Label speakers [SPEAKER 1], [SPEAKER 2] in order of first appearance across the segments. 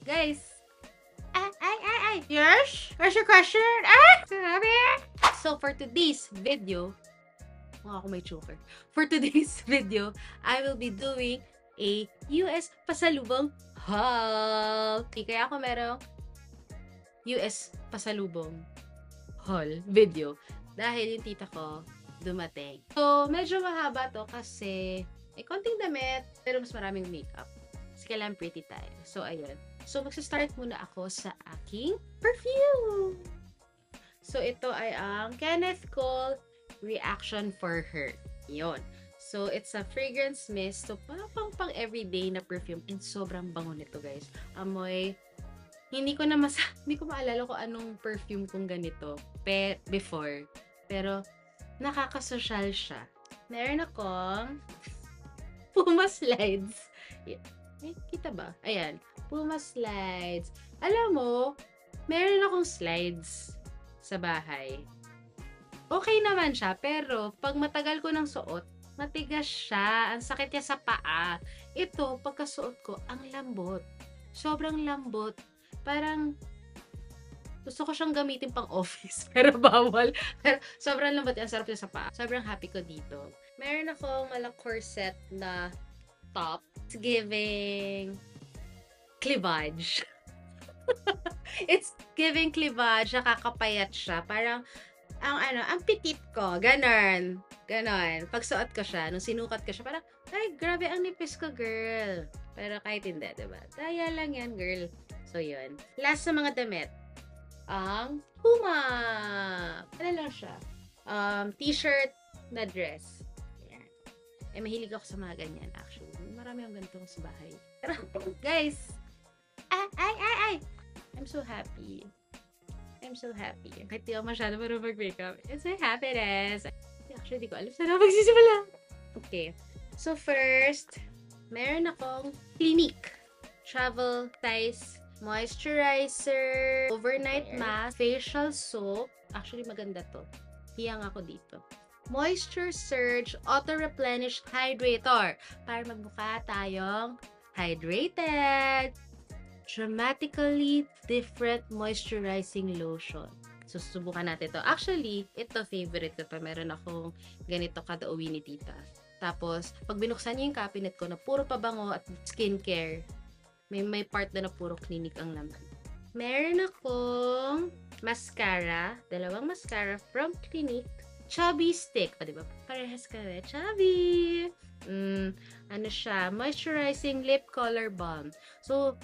[SPEAKER 1] Guys! Yes? Where's your question? Sabi! So, for today's video, ako may choker. For today's video, I will be doing a US pasalubong haul. Kaya ako merong US pasalubong haul video dahil yung tita ko dumating. So, medyo mahaba to kasi may konting damit, pero mas maraming makeup. Kasi kailangan pretty tayo. So, ayun. So, magsa-start muna ako sa aking perfume. So, ito ay ang Kenneth Cole Reaction for Her. Yun. So, it's a fragrance mist. So, pang everyday na perfume. And sobrang bango nito, guys. Amoy. Hindi ko maalala kung anong perfume kong ganito before. Pero, nakakasosyal siya. Meron akong Puma Slides. Kita ba? Ayan. Puma Slides. Alam mo, meron akong slides sa bahay. Okay naman siya, pero pag matagal ko ng suot, matigas siya. Ang sakit niya sa paa. Ito, pagkasuot ko, ang lambot. Sobrang lambot. Parang, gusto ko siyang gamitin pang office, pero bawal. Pero sobrang lambot yan, sarap niya sa paa. Sobrang happy ko dito. Meron akong malang corset na top. It's giving cleavage. It's giving cleavage. Nakakapayat siya. Parang, ang petit ko. Ganon. Pagsuot ko siya, nung sinukat ko siya, parang, ay, grabe ang nipis ko, girl. Pero kahit hindi, diba? Daya lang yan, girl. So, yun. Last sa mga damit. Ang Puma. Ano lang siya? T-shirt na dress. Ayan. Eh, mahilig ako sa mga ganyan, actually. Marami akong ganito sa bahay. Pero, guys, I'm so happy. Kahit di ako masyado marunong mag-makeup. It's my happiness. Actually, di ko alam saan ako magsisimula. Okay. So, first, meron akong Clinique Travel Size Moisturizer, Overnight Mask, Facial Soap. Actually, maganda to. Hiyang ako dito. Moisture Surge Auto-Replenish Hydrator. Para magmukha tayong hydrated. Dramatically different moisturizing lotion. So, susubukan natin to. Actually, ito favorite ko pa. Meron akong ganito kada uwi ni tita. Tapos, pag binuksan niyo yung cabinet ko na puro pabango at skincare, may part na puro Clinique ang laman. Meron akong mascara. Dalawang mascara from Clinique. Chubby Stick. O, diba? Parehas kami. Chubby! Ano siya? Moisturizing Lip Color Balm. So,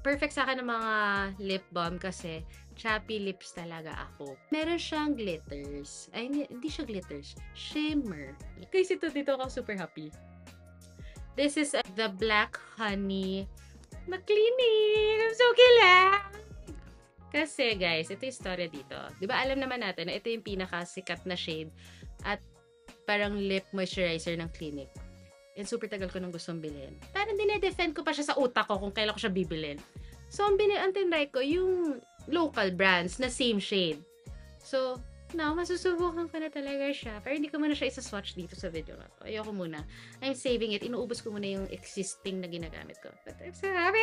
[SPEAKER 1] perfect sa akin ng mga lip balm kasi chappy lips talaga ako. Meron siyang glitters. Ay, hindi siya glitters. Shimmer. Kasi dito ako super happy. This is the Black Honey na Clinique. I'm so kilig! Kasi guys, ito yung story dito. Diba alam naman natin na ito yung pinakasikat na shade at parang lip moisturizer ng Clinique. And super tagal ko nang gustong bilhin. Parang dinedefend ko pa siya sa utak ko kung kailan ko siya bibilin. So, ang tinry ko yung local brands na same shade. So, now, masusubukan ko na talaga siya. Pero hindi ko muna siya isa-swatch dito sa video na to. Ayoko muna. I'm saving it. Inuubos ko muna yung existing na ginagamit ko. But I'm so happy!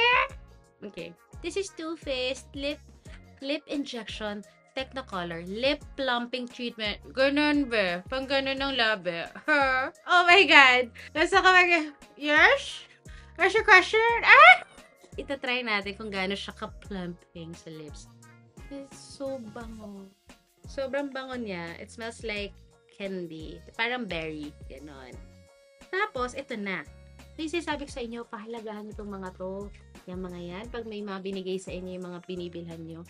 [SPEAKER 1] Okay. This is Too Faced Lip Injection Technicolor Lip Plumping Treatment. Ganun ba? Pang ganun ng labi. Huh? Oh my God! Nasa ka yes? Where's your question? Itatry natin kung gaano siya ka-plumping sa lips. It's so bango. Sobrang bango niya. It smells like candy. Parang berry. Ganon. Tapos, ito na. Yung sinasabi ko sa inyo, pahalagahan itong mga to. Yung mga yan. Pag may mga binigay sa inyo, yung mga binibilhan nyo.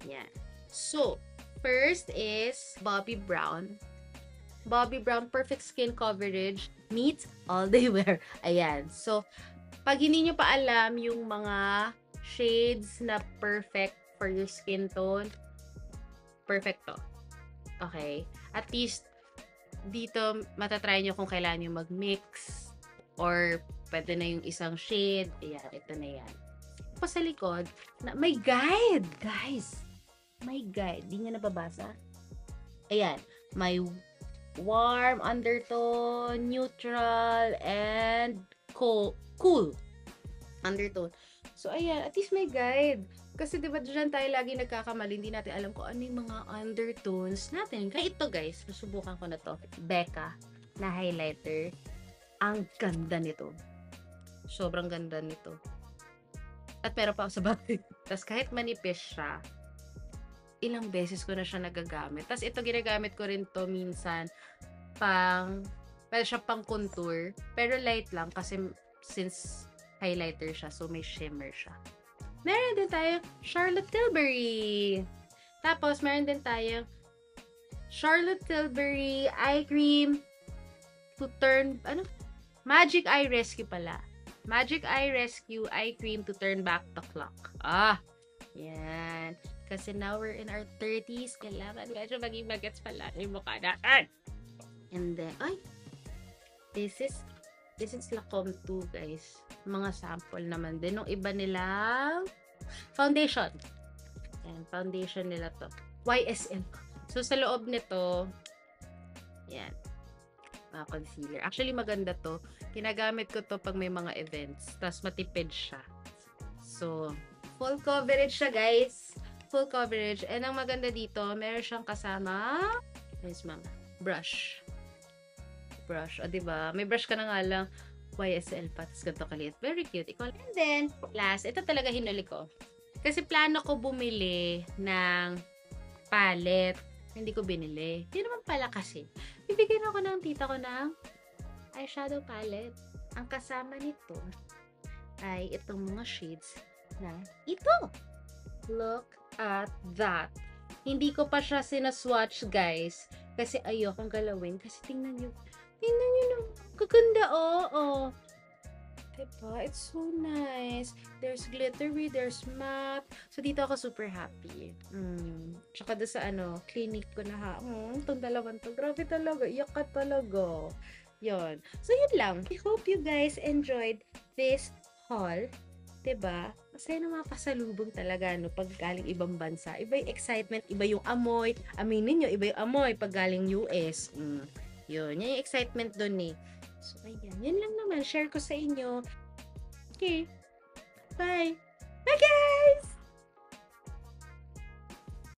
[SPEAKER 1] Yan. So, first is Bobbi Brown. Bobbi Brown Perfect Skin Coverage meets All Day Wear. Ayan. So, pag hindi nyo pa alam yung mga shades na perfect for your skin tone, perfect to. Okay? At least, dito matatry nyo kung kailan nyo mag-mix or pwede na yung isang shade. Ayan, ito na yan. Pa sa likod, may guide! Guys! May guide. Di nyo nababasa? Ayan. May warm undertone, neutral, and cool undertone. So, ayan, at least may guide. Kasi diba dyan tayo lagi nagkakamali, hindi natin alam kung ano yung mga undertones natin. Kaya ito guys, susubukan ko na to. Becca na highlighter. Ang ganda nito. Sobrang ganda nito. At meron pa ako sa bahay. Tapos kahit manipis siya, ilang beses ko na siya nagagamit. Tapos ito ginagamit ko rin to minsan well, siya pang contour. Pero light lang kasi since highlighter siya, so may shimmer siya. Meron din tayong Charlotte Tilbury. Tapos, meron din tayong Charlotte Tilbury eye cream to turn, Magic Eye Rescue pala. Magic Eye Rescue eye cream to turn back the clock. Yan. Kasi now we're in our 30s. Kailangan medyo maging magets pala yung mukha natin. And then, this is Lancome 2, guys. Mga sample naman din. Nung iba nilang foundation. Yan, foundation nila to. YSL. So, sa loob nito, yan. Mga concealer. Actually, maganda to. Ginagamit ko to pag may mga events. Tapos, matipid siya. So, full coverage siya, guys. Full coverage. And ang maganda dito, meron siyang kasama, brush. Brush. O, diba? May brush ka na nga lang. YSL pa. Tapos ganito kaliit. Very cute. And then, last, ito talaga hinuli ko. Kasi plano ko bumili ng palette. Hindi ko binili. Hindi naman pala kasi. Bibigyan ako ng tita ko ng eyeshadow palette. Ang kasama nito ay itong mga shades na ito. Look at that. Hindi ko pa siya sinaswatch, guys. Kasi ayokong galawin. Kasi tingnan nyo nung kaganda, oh. Diba? It's so nice. There's glittery, there's matte. So, dito ako super happy. Tsaka doon sa clinic ko na ha. Itong dalawang to. Grabe talaga. Iyak ka talaga. Yun. So, yun lang. I hope you guys enjoyed this haul. Diba? Masaya na mga pasalubong talaga, pag galing ibang bansa. Iba yung excitement, iba yung amoy. Aminin nyo, iba yung amoy pag galing US. Yun yung excitement dun eh. So, ayan. Yun lang naman. Share ko sa inyo. Okay. Bye. Bye, guys!